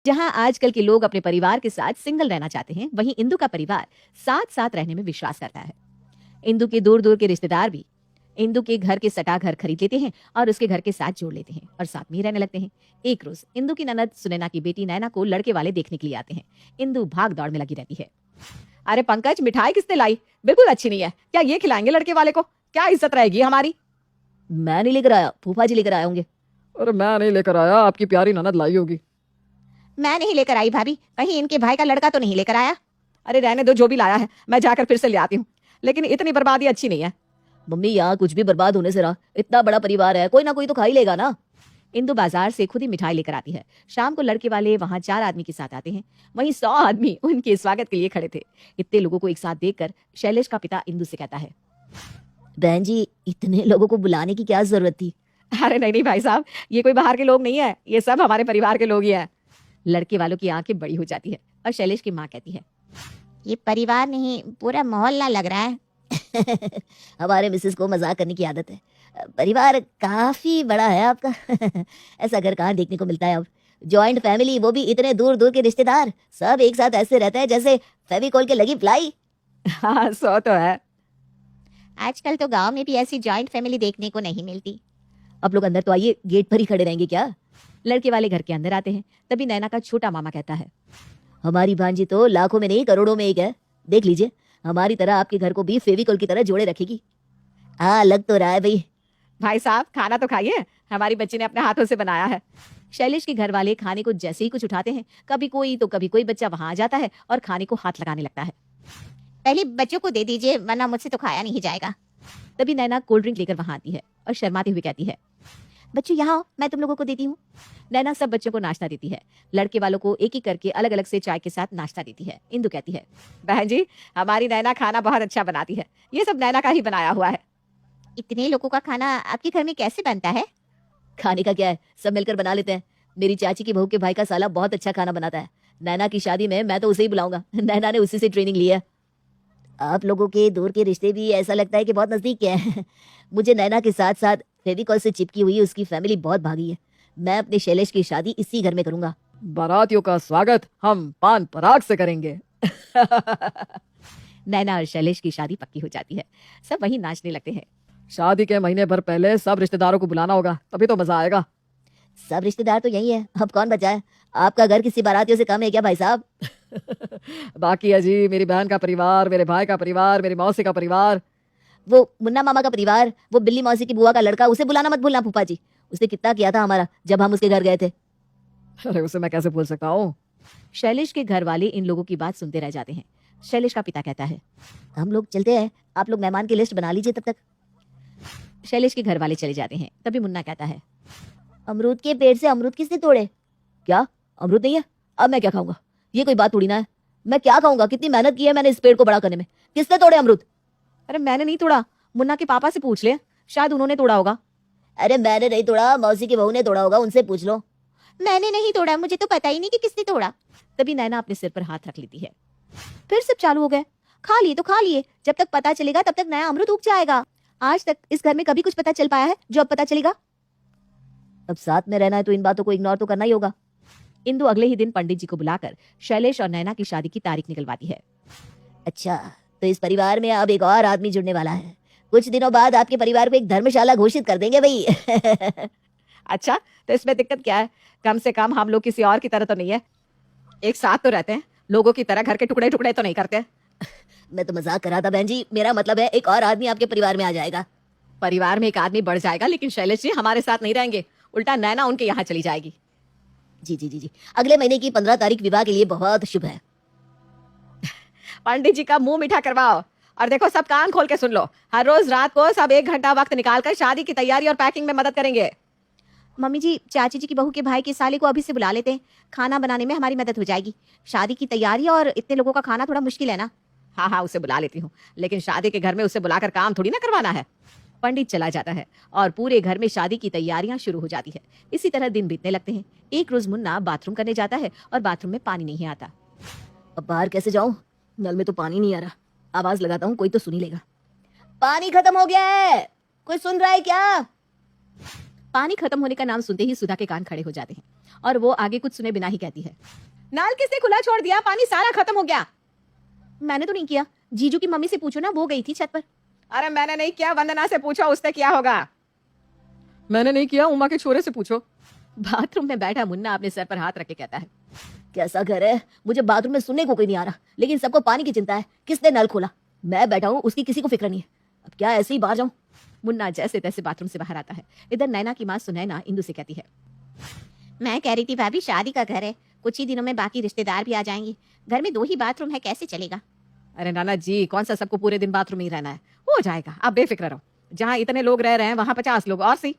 जहां आजकल के लोग अपने परिवार के साथ सिंगल रहना चाहते हैं, वहीं इंदु का परिवार साथ साथ रहने में विश्वास करता है। इंदु के दूर दूर के रिश्तेदार भी इंदु के घर के सटा घर खरीद लेते हैं और उसके घर के साथ जोड़ लेते हैं और साथ में ही रहने लगते हैं। एक रोज इंदु की ननद सुनैना की बेटी नैना को लड़के वाले देखने के लिए आते हैं। इंदु भाग दौड़ में लगी रहती है। अरे पंकज, मिठाई किसने लाई? बिल्कुल अच्छी नहीं है। क्या ये खिलाएंगे लड़के वाले को? क्या इज्जत रहेगी हमारी? मैं नहीं लेकर आया, फूफा जी लेकर आए होंगे। अरे मैं नहीं लेकर आया, आपकी प्यारी ननद लाई होगी। मैं नहीं लेकर आई भाभी, कहीं इनके भाई का लड़का तो नहीं लेकर आया? अरे रहने दो, जो भी लाया है मैं जाकर फिर से ले आती हूँ, लेकिन इतनी बर्बादी अच्छी नहीं है। मम्मी, यहाँ कुछ भी बर्बाद होने से रहा, इतना बड़ा परिवार है, कोई ना कोई तो खा ही लेगा ना। इंदु बाजार से खुद ही मिठाई लेकर आती है। शाम को लड़के वाले वहां 4 आदमी के साथ आते हैं। वहीं 100 आदमी उनके स्वागत के लिए खड़े थे। इतने लोगों को एक साथ देखकर शैलेश का पिता इंदु से कहता है, बहन जी, इतने लोगों को बुलाने की क्या जरूरत थी? अरे नहीं नहीं भाई साहब, ये कोई बाहर के लोग नहीं है, ये सब हमारे परिवार के लोग ही हैं। लड़के वालों की आंखें बड़ी हो जाती है और शैलेश की माँ कहती है, ये परिवार नहीं, पूरा मोहल्ला लग रहा है। हमारे मिसेस को मजाक करने की आदत है। परिवार काफी बड़ा है आपका। ऐसा घर कहाँ देखने को मिलता है अब। जॉइंट फैमिली, वो भी इतने दूर दूर के रिश्तेदार, सब एक साथ ऐसे रहते हैं जैसे फेविकोल के लगी फ्लाई। हाँ सो तो है। आजकल तो गांव में भी ऐसी जॉइंट फैमिली देखने को नहीं मिलती। आप लोग अंदर तो आइए, गेट पर ही खड़े रहेंगे क्या? लड़के वाले घर के अंदर आते हैं। तभी नैना का छोटा मामा कहता है, हमारी भांजी तो लाखों में नहीं करोड़ों में एक है। देख लीजिए, हमारी तरह आपके घर को भी फेविकोल की तरह जोड़े रखेगी। हाँ, लग तो रहा है भाई। भाई साहब खाना तो खाइए, हमारी बच्ची ने अपने हाथों से बनाया है। शैलेश के घर वाले खाने को जैसे ही कुछ उठाते हैं, कभी कोई तो कभी कोई बच्चा वहां आ जाता है और खाने को हाथ लगाने लगता है। पहले बच्चों को दे दीजिए, वरना मुझसे तो खाया नहीं जाएगा। तभी नैना कोल्ड ड्रिंक लेकर वहां आती है और शर्माते हुए कहती है, बच्चों यहाँ आओ, मैं तुम लोगों को देती हूँ। नैना सब बच्चों को नाश्ता देती है। लड़के वालों को एक एक करके अलग अलग से चाय के साथ नाश्ता देती है। इंदु कहती है, बहन जी, हमारी नैना खाना बहुत अच्छा बनाती है, ये सब नैना का ही बनाया हुआ है। इतने लोगों का खाना आपके घर में कैसे बनता है? खाने का क्या है, सब मिलकर बना लेते हैं। मेरी चाची की बहू के भाई का साला बहुत अच्छा खाना बनाता है। नैना की शादी में मैं तो उसे ही बुलाऊंगा, नैना ने उसी से ट्रेनिंग ली है। आप लोगों के दूर के रिश्ते भी ऐसा लगता है कि बहुत नजदीक के हैं। मुझे नैना के साथ साथ फेविकॉल से चिपकी हुई उसकी फैमिली बहुत भागी है। मैं अपने शैलेश की शादी इसी घर में करूंगा। बारातियों का स्वागत हम पान पराग से करेंगे। नैना और शैलेश की शादी पक्की हो जाती है। सब वहीं नाचने लगते हैं। शादी के महीने भर पहले सब रिश्तेदारों को बुलाना होगा, तभी तो मजा आएगा। सब रिश्तेदार तो यही है, अब कौन बचा है? आपका घर किसी बारातियों से कम है क्या भाई साहब? बाकी है जी, मेरी बहन का परिवार, मेरे भाई का परिवार, मेरी मौसी का परिवार। वो मुन्ना मामा का परिवार, वो बिल्ली मौसी की बुआ का लड़का, उसे बुलाना मत भूलना फूफा जी। उसने कितना किया था हमारा जब हम उसके घर गए थे। अरे उसे मैं कैसे भूल सकता हूँ। शैलेश के घर वाले इन लोगों की बात सुनते रह जाते हैं। शैलेश का पिता कहता है, हम लोग चलते हैं, आप लोग मेहमान की लिस्ट बना लीजिए तब तक। शैलेश के घर वाले चले जाते हैं। तभी मुन्ना कहता है, अमरूद के पेड़ से अमरूद किसने तोड़े? क्या अमरूद नहीं है? अब मैं क्या खाऊंगा? ये कोई बात थोड़ी ना है। मैं क्या खाऊंगा? कितनी मेहनत की है मैंने इस पेड़ को बड़ा करने में। किसने तोड़े अमरूद? अरे मैंने नहीं तोड़ा, मुन्ना के पापा से पूछ ले, शायद उन्होंने तोड़ा होगा। अरे मैंने नहीं तोड़ा, मौसी की बहू ने तोड़ा होगा, उनसे पूछ लो। मैंने नहीं तोड़ा, मुझे तो पता ही नहीं कि किसने तोड़ा। तभी नैना अपने सिर पर हाथ रख लेती है। फिर सब चालू हो गए। खा लिए तो खा लिए, जब तक पता चलेगा तब तक नया अमरूद उग जाएगा। आज तक इस घर में कभी कुछ पता चल पाया है जो अब पता चलेगा? अब साथ में रहना है तो इन बातों को इग्नोर तो करना ही होगा। इंदु अगले ही दिन पंडित जी को बुलाकर शैलेश और नैना की शादी की तारीख निकलवाती है। अच्छा, तो इस परिवार में अब एक और आदमी जुड़ने वाला है। कुछ दिनों बाद आपके परिवार को एक धर्मशाला घोषित कर देंगे भाई। अच्छा, तो इसमें दिक्कत क्या है? कम से कम हम लोग किसी और की तरह तो नहीं है, एक साथ तो रहते हैं, लोगों की तरह घर के टुकड़े टुकड़े तो नहीं करते। मैं तो मजाक कर रहा था बहन जी, मेरा मतलब है एक और आदमी आपके परिवार में आ जाएगा। परिवार में एक आदमी बढ़ जाएगा, लेकिन शैलेश जी हमारे साथ नहीं रहेंगे, उल्टा नैना उनके यहाँ चली जाएगी। जी जी जी जी, अगले महीने की 15 तारीख विवाह के लिए बहुत शुभ है। पंडित जी का मुंह मीठा करवाओ और देखो सब कान खोल के सुन लो, हर रोज रात को सब 1 घंटा वक्त निकालकर शादी की तैयारी और पैकिंग में मदद करेंगे। मम्मी जी, चाची जी की बहू के भाई के साले को अभी से बुला लेते हैं, खाना बनाने में हमारी मदद हो जाएगी। शादी की तैयारी और इतने लोगों का खाना थोड़ा मुश्किल है ना। हाँ हाँ, उसे बुला लेती हूँ, लेकिन शादी के घर में उसे बुलाकर काम थोड़ी ना करवाना है। पंडित चला जाता है और पूरे घर में शादी की तैयारियां शुरू हो जाती है। इसी तरह दिन बीतने लगते हैं। एक रोज मुन्ना बाथरूम करने जाता है और बाथरूम में पानी नहीं आता। अब बाहर कैसे जाऊं? नल में तो पानी नहीं आ रहा। आवाज लगाता हूँ, कोई तो सुन ही लेगा। पानी खत्म हो गया है, कोई सुन रहा है क्या? पानी खत्म होने का नाम सुनते ही सुधा के कान खड़े हो जाते हैं और वो आगे कुछ सुने बिना ही कहती है, नल किसने खुला छोड़ दिया? पानी सारा खत्म हो गया। मैंने तो नहीं किया, जीजू की मम्मी से पूछो ना, वो गई थी छत पर। अरे मैंने नहीं किया, वंदना से पूछो, उससे क्या होगा। मैंने नहीं किया, उमा के छोरे से पूछो। बाथरूम में बैठा मुन्ना अपने सर पर हाथ रख के कहता है, कैसा घर है, मुझे बाथरूम में सुनने को कोई नहीं आ रहा, लेकिन सबको पानी की चिंता है। किसने नल खोला? मैं बैठा हूँ, उसकी किसी को फिक्र नहीं है। अब क्या ऐसे ही बाहर जाऊं? मुन्ना जैसे तैसे बाथरूम से बाहर आता है। इधर नैना की माँ सुनैना इंदु से कहती है, मैं कह रही थी भाभी, शादी का घर है, कुछ ही दिनों में बाकी रिश्तेदार भी आ जाएंगे, घर में 2 ही बाथरूम है, कैसे चलेगा? अरे नाना जी, कौन सा सबको पूरे दिन बाथरूम में ही रहना है, हो जाएगा, आप बेफिक्र रहो। जहाँ इतने लोग रह रहे हैं वहां 50 लोग और सही।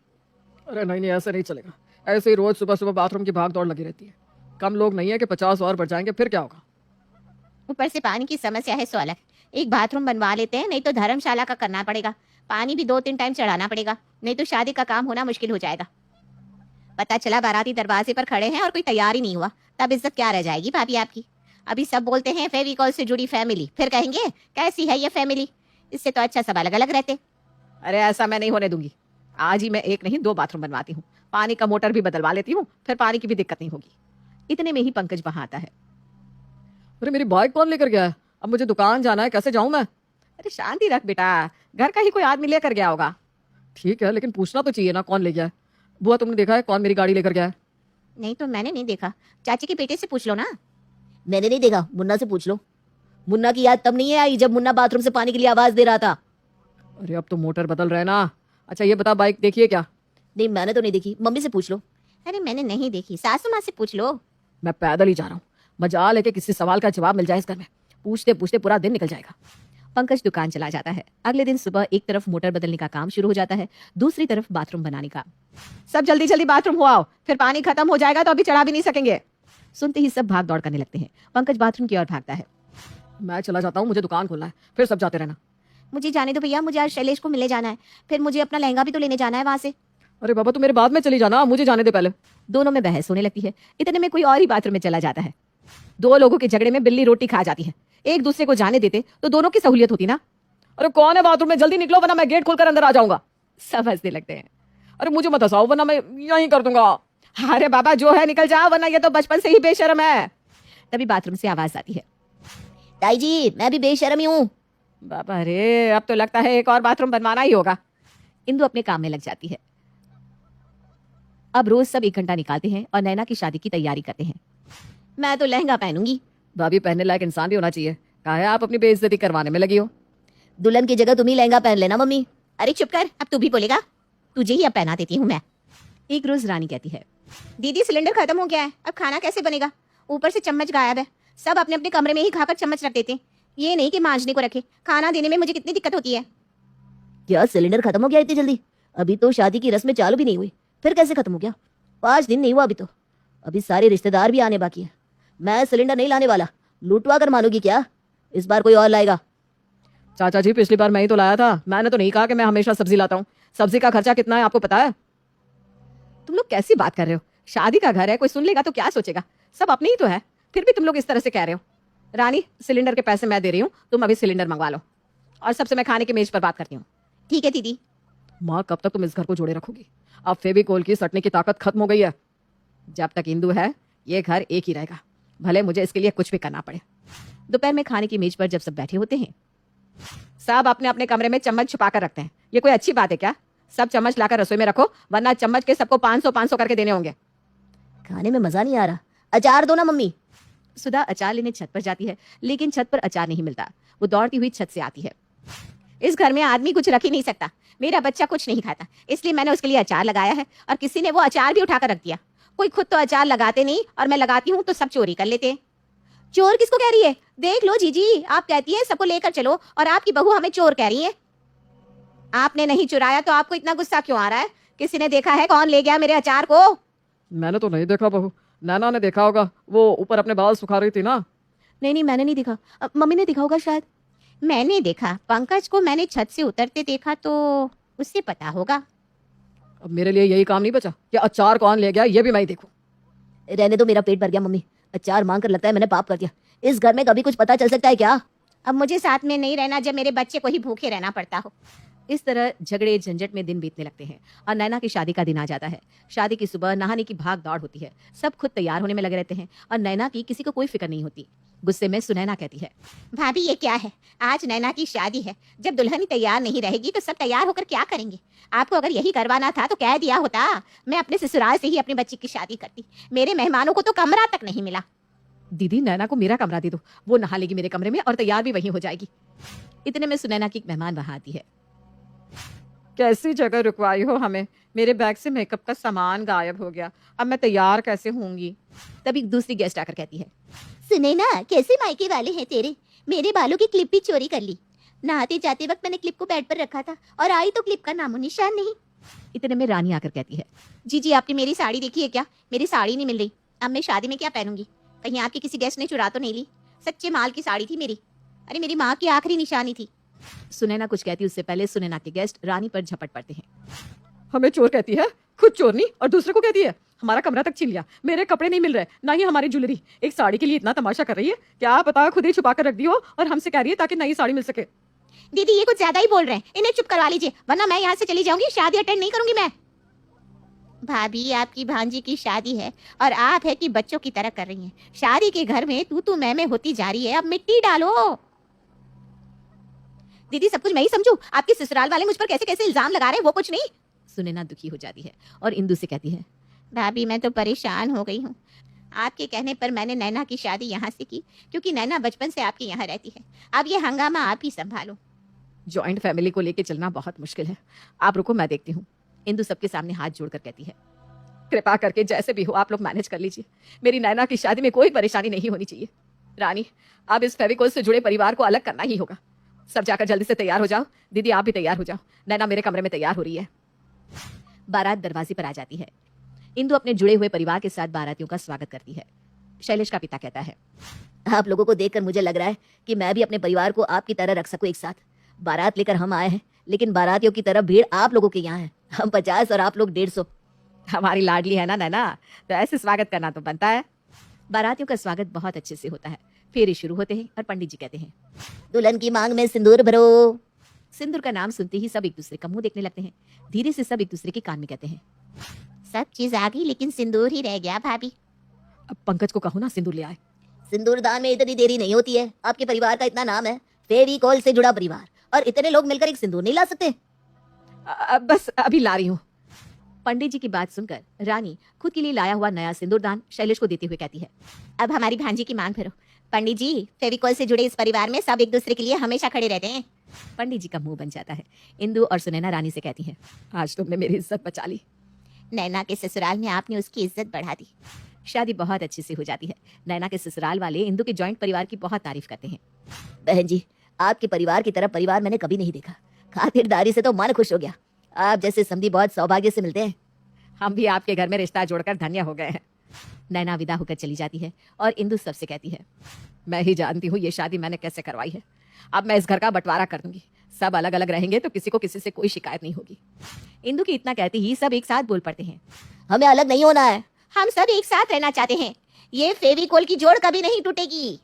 अरे नहीं, ऐसे नहीं चलेगा। ऐसे ही रोज सुबह सुबह बाथरूम की भाग दौड़ लगी रहती है। कम लोग नहीं है कि 50 और बढ़ जाएंगे, फिर क्या होगा। ऊपर से पानी की समस्या है सो अलग। एक बाथरूम बनवा लेते हैं, नहीं तो धर्मशाला का करना पड़ेगा। पानी भी 2-3 टाइम चढ़ाना पड़ेगा, नहीं तो शादी का काम होना मुश्किल हो जाएगा। पता चला बाराती दरवाजे पर खड़े हैं और कोई तैयार ही नहीं हुआ, तब इज्जत क्या रह जाएगी भाभी आपकी। अभी सब बोलते हैं फेविकॉल से जुड़ी फैमिली, फिर कहेंगे कैसी है ये फैमिली। इससे तो अच्छा सब अलग अलग रहते। अरे ऐसा मैं नहीं होने दूंगी। आज ही मैं एक नहीं 2 बाथरूम बनवाती हूँ, पानी का मोटर भी बदलवा लेती हूँ, फिर पानी की भी दिक्कत नहीं होगी। इतने में ही पंकज वहां आता है। अरे मेरी बाइक कौन लेकर गया है? अब मुझे दुकान जाना है, कैसे जाऊं मैं? अरे शांति रख बेटा, घर का ही कोई आदमी लेकर गया होगा। ठीक है, लेकिन पूछना तो चाहिए ना कौन ले गया है। बुआ, तुमने देखा है कौन मेरी गाड़ी लेकर गया है? नहीं तो मैंने नहीं देखा, चाची के बेटे से पूछ लो ना। मैंने नहीं देखा, मुन्ना से पूछ लो। मुन्ना की याद तब नहीं है आई जब मुन्ना बाथरूम से पानी के लिए आवाज दे रहा था। अरे अब तो मोटर बदल रहे ना। अच्छा ये बता, बाइक देखिए क्या? नहीं मैंने तो नहीं देखी, मम्मी से पूछ लो। अरे मैंने नहीं देखी, सासू माँ से पूछ लो। मैं पैदल ही जा रहा हूँ, मजाल है कि किसी सवाल का जवाब मिल जाए इस घर में। पूछते पूछते पूरा दिन निकल जाएगा। पंकज दुकान चला जाता है। अगले दिन सुबह एक तरफ मोटर बदलने का काम शुरू हो जाता है, दूसरी तरफ बाथरूम बनाने का। सब जल्दी जल्दी बाथरूम हो आओ, फिर पानी खत्म हो जाएगा तो अभी चढ़ा भी नहीं सकेंगे। सुनते ही सब भाग दौड़ करने लगते हैं। पंकज बाथरूम की ओर भागता है। मैं चला जाता हूँ, मुझे दुकान खोलना है, फिर सब जाते रहना। मुझे जाने दो भैया, मुझे आज शैलेश को मिलने जाना है, फिर मुझे अपना लहंगा भी तो लेने जाना है वहां से। अरे बाबा तू मेरे बाद में चली जाना, मुझे जाने दे पहले। दोनों में बहस होने लगती है। इतने में कोई और ही बाथरूम में चला जाता है। 2 लोगों के झगड़े में बिल्ली रोटी खा जाती है। एक दूसरे को जाने देते तो दोनों की सहूलियत होती ना। अरे कौन है बाथरूम में? जल्दी निकलो वरना मैं गेट खोलकर अंदर आ जाऊंगा। सब हंसने लगते हैं। अरे मुझे मत हंसाओ वरना मैं यहीं कर दूंगा। अरे बाबा जो है निकल जाओ, वरना ये तो बचपन से ही बेशर्म है। तभी बाथरूम से आवाज आती है, ताई जी मैं भी बेशर्म ही हूँ। बाबा रे, अब तो लगता है एक और बाथरूम बनवाना ही होगा। इंदु अपने काम में लग जाती है। अब रोज सब 1 घंटा निकालते हैं और नैना की शादी की तैयारी करते हैं। मैं तो लहंगा पहनूंगी। भाभी पहनने लायक इंसान भी होना चाहिए। कहा है आप अपनी बेइज्जती करवाने में लगी हो। दुल्हन की जगह तुम ही लहंगा पहन लेना मम्मी। अरे चुप कर, अब तू भी बोलेगा? तुझे ही अब पहना देती हूँ मैं। एक रोज रानी कहती है, दीदी सिलेंडर खत्म हो गया है, अब खाना कैसे बनेगा? ऊपर से चम्मच गायब है, सब अपने अपने कमरे में ही खाकर चम्मच रख देते हैं। ये नहीं कि मांजने को रखे। खाना देने में मुझे कितनी दिक्कत होती है। क्या सिलेंडर खत्म हो गया इतनी जल्दी? अभी तो शादी की रस्में चालू भी नहीं हुई, फिर कैसे खत्म हो गया? 5 दिन नहीं हुआ अभी तो। अभी सारे रिश्तेदार भी आने बाकी है। मैं सिलेंडर नहीं लाने वाला, लुटवा कर मानोगी क्या? इस बार कोई और लाएगा। चाचा जी पिछली बार मैं ही तो लाया था, मैंने तो नहीं कहा कि मैं हमेशा सब्जी लाता हूँ। सब्जी का खर्चा कितना है आपको पता है? तुम लोग कैसी बात कर रहे हो? शादी का घर है, कोई सुन लेगा तो क्या सोचेगा? सब अपने ही तो है, फिर भी तुम लोग इस तरह से कह रहे हो। रानी, सिलेंडर के पैसे मैं दे रही हूँ, तुम अभी सिलेंडर मंगवा लो। और सबसे मैं खाने के मेज पर बात करती हूँ। ठीक है दीदी। माँ कब तक तुम इस घर को जोड़े रखोगी? अब फेविकोल की सटने की ताकत खत्म हो गई है। जब तक इंदु है ये घर एक ही रहेगा, भले मुझे इसके लिए कुछ भी करना पड़े। दोपहर में खाने की मेज पर जब सब बैठे होते हैं, सब अपने अपने कमरे में चम्मच छुपा कर रखते हैं। ये कोई अच्छी बात है क्या? सब चम्मच लाकर रसोई में रखो, वरना चम्मच के सबको 500-500 करके देने होंगे। खाने में मजा नहीं आ रहा, अचार दो ना मम्मी। सुधा अचार लेने छत पर जाती है, लेकिन छत पर अचार नहीं मिलता। वो दौड़ती हुई छत से आती है। इस घर में आदमी कुछ रख ही नहीं सकता। मेरा बच्चा कुछ नहीं खाता, इसलिए मैंने उसके लिए अचार लगाया है, और किसी ने वो अचार भी उठाकर रख दिया। कोई खुद तो अचार लगाते नहीं, और मैं लगाती हूँ तो सब चोरी कर लेते हैं। चोर किसको कह रही है? देख लो जीजी, आप कहती हैं सबको लेकर चलो, और आपकी बहू हमें चोर कह रही है। आपने नहीं चुराया तो आपको इतना गुस्सा क्यों आ रहा है? किसी ने देखा है कौन ले गया मेरे अचार को? मैंने तो नहीं देखा बहू, नैना ने देखा होगा, वो ऊपर अपने बाल सुखा रही थी ना। नहीं मैंने नहीं देखा, मम्मी ने देखा होगा शायद। मैंने देखा, पंकज को मैंने छत से उतरते देखा, तो उससे पता होगा। अब मेरे लिए यही काम नहीं बचा कि अचार कौन ले गया ये भी मैं ही देखूं। रहने दो, मेरा पेट भर गया मम्मी। अचार मांग कर लगता है मैंने पाप कर दिया। इस घर में कभी कुछ पता चल सकता है क्या? अब मुझे साथ में नहीं रहना जब मेरे बच्चे को ही भूखे रहना पड़ता हो। इस तरह झगड़े झंझट में दिन बीतने लगते हैं और नैना की शादी का दिन आ जाता है। शादी की सुबह नहाने की भाग दौड़ होती है। सब खुद तैयार होने में लगे रहते हैं और नैना की किसी को कोई फिक्र नहीं होती। गुस्से में सुनैना कहती है, भाभी ये क्या है, आज नैना की शादी है, जब दुल्हन ही तैयार नहीं रहेगी तो सब तैयार होकर क्या करेंगे। आपको अगर यही करवाना था तो कह दिया होता, मैं अपने ससुराल से ही अपने बच्ची की शादी करती। मेरे मेहमानों को तो कमरा तक नहीं मिला। दीदी नैना को मेरा कमरा दे दो, वो नहा लेगी मेरे कमरे में और तैयार भी वहीं हो जाएगी। इतने में सुनैना की एक मेहमान वहां आती है। कैसी जगह रुकवाई हो हमें, मेरे बैग से मेकअप का सामान गायब हो गया, अब मैं तैयार कैसे होंगी। तभी दूसरी गेस्ट आकर कहती है, सुने ना, कैसे मायके वाले हैं तेरे, मेरे बालों की क्लिप भी चोरी कर ली। नहाते जाते वक्त मैंने क्लिप को बेड पर रखा था और आई तो क्लिप का नामो निशान नहीं। इतने में रानी आकर कहती है, जी आपने मेरी साड़ी देखी है क्या? मेरी साड़ी नहीं मिल रही, अब मैं शादी में क्या पहनूंगी? कहीं आपकी किसी गेस्ट ने चुरा तो नहीं ली? सच्चे माल की साड़ी थी मेरी, अरे मेरी माँ की आखिरी निशानी थी। सुनैना कुछ कहती उससे पहले सुनैना के गेस्ट रानी पर झपट पड़ते हैं। हमें चोर कहती है, खुद चोरनी, और दूसरे को कहती है हमारा कमरा तक छीन लिया, मेरे कपड़े नहीं मिल रहे, ना ही हमारी ज्वेलरी। एक साड़ी के लिए इतना तमाशा कर रही है, क्या पता खुद ही छुपा कर रख दी हो और हमसे कह रही है ताकि नई साड़ी मिल सके। दीदी ये कुछ ज्यादा ही बोल रहे हैं, इन्हें चुप करवा लीजिए वरना मैं यहाँ से चली जाऊंगी, शादी अटेंड नहीं करूंगी मैं। भाभी आपकी भांजी की शादी है और आप है कि बच्चों की तरह कर रही हैं। शादी के घर में तू मैं होती जा रही है, अब मिट्टी डालो। दीदी सब कुछ मैं ही समझू, आपके ससुराल वाले मुझ पर कैसे कैसे इल्जाम लगा रहे हैं, वो कुछ नहीं। सुनैना दुखी हो जाती है और इंदु से कहती है, भाभी मैं तो परेशान हो गई हूँ। आपके कहने पर मैंने नैना की शादी यहाँ से की, क्योंकि नैना बचपन से आपके यहाँ रहती है। अब ये हंगामा आप ही संभालो। जॉइंट फैमिली को लेके चलना बहुत मुश्किल है, आप रुको मैं देखती हूँ। इंदु सबके सामने हाथ जोड़कर कहती है, कृपा करके जैसे भी हो आप लोग मैनेज कर लीजिए, मेरी नैना की शादी में कोई परेशानी नहीं होनी चाहिए। रानी, अब इस फेविकोल से जुड़े परिवार को अलग करना ही होगा। सब जाकर जल्दी से तैयार हो जाओ। दीदी आप भी तैयार हो जाओ, नैना मेरे कमरे में तैयार हो रही है। बारात दरवाजे पर आ जाती है। इंदु अपने जुड़े हुए परिवार के साथ बारातियों का स्वागत करती है। शैलेश का पिता कहता है, आप लोगों को देखकर मुझे लग रहा है कि मैं भी अपने परिवार को आपकी तरह रख सकूं एक साथ। बारात लेकर हम आए हैं, लेकिन बारातियों की तरफ भीड़ आप लोगों के यहाँ है। हम 50 और आप लोग 150। हमारी लाडली है ना नैना, तो ऐसे स्वागत करना तो बनता है। बारातियों का स्वागत बहुत अच्छे से होता है। फेरे शुरू होते हैं और पंडित जी कहते हैं, दुल्हन की मांग में सिंदूर भरो। सिंदूर का नाम सुनते ही सब एक दूसरे का मुंह देखने लगते हैं। धीरे से सब एक दूसरे के कान में कहते हैं, सब चीज आ गई लेकिन सिंदूर ही रह गया भाभी। अब पंकज को कहो ना सिंदूर ले आए। सिंदूर दान में इतनी देरी नहीं होती है, आपके परिवार का इतना नाम है, फेविकोल से जुड़ा परिवार, और इतने लोग मिलकर एक सिंदूर नहीं ला सकते। बस अभी ला रही हूँ। पंडित जी की बात सुनकर रानी खुद के लिए लाया हुआ नया सिंदूरदान शैलेश को देते हुए कहती है, अब हमारी भांजी की मांग भरो। पंडित जी, फेविकोल से जुड़े इस परिवार में सब एक दूसरे के लिए हमेशा खड़े रहते हैं। पंडित जी का मुंह बन जाता है। इंदु और सुनैना रानी से कहती हैं, आज तुमने मेरी इज्जत बचा ली। नैना के ससुराल में आपने उसकी इज्जत बढ़ा दी। शादी बहुत अच्छे से हो जाती है। नैना के ससुराल वाले इंदु के जॉइंट परिवार की बहुत तारीफ करते हैं। बहन जी, आपके परिवार की तरफ परिवार मैंने कभी नहीं देखा। खातिरदारी से तो मन खुश हो गया। आप जैसे समधी बहुत सौभाग्य से मिलते हैं। हम भी आपके घर में रिश्ता जोड़कर धन्य हो गए हैं। नैना विदा होकर चली जाती है और इंदु सबसे कहती है, मैं ही जानती हूँ ये शादी मैंने कैसे करवाई है। अब मैं इस घर का बंटवारा कर दूंगी, सब अलग अलग रहेंगे तो किसी को किसी से कोई शिकायत नहीं होगी। इंदु की इतना कहती ही सब एक साथ बोल पड़ते हैं, हमें अलग नहीं होना है। हम सब एक साथ रहना चाहते हैं, ये फेविकोल की जोड़ कभी नहीं टूटेगी।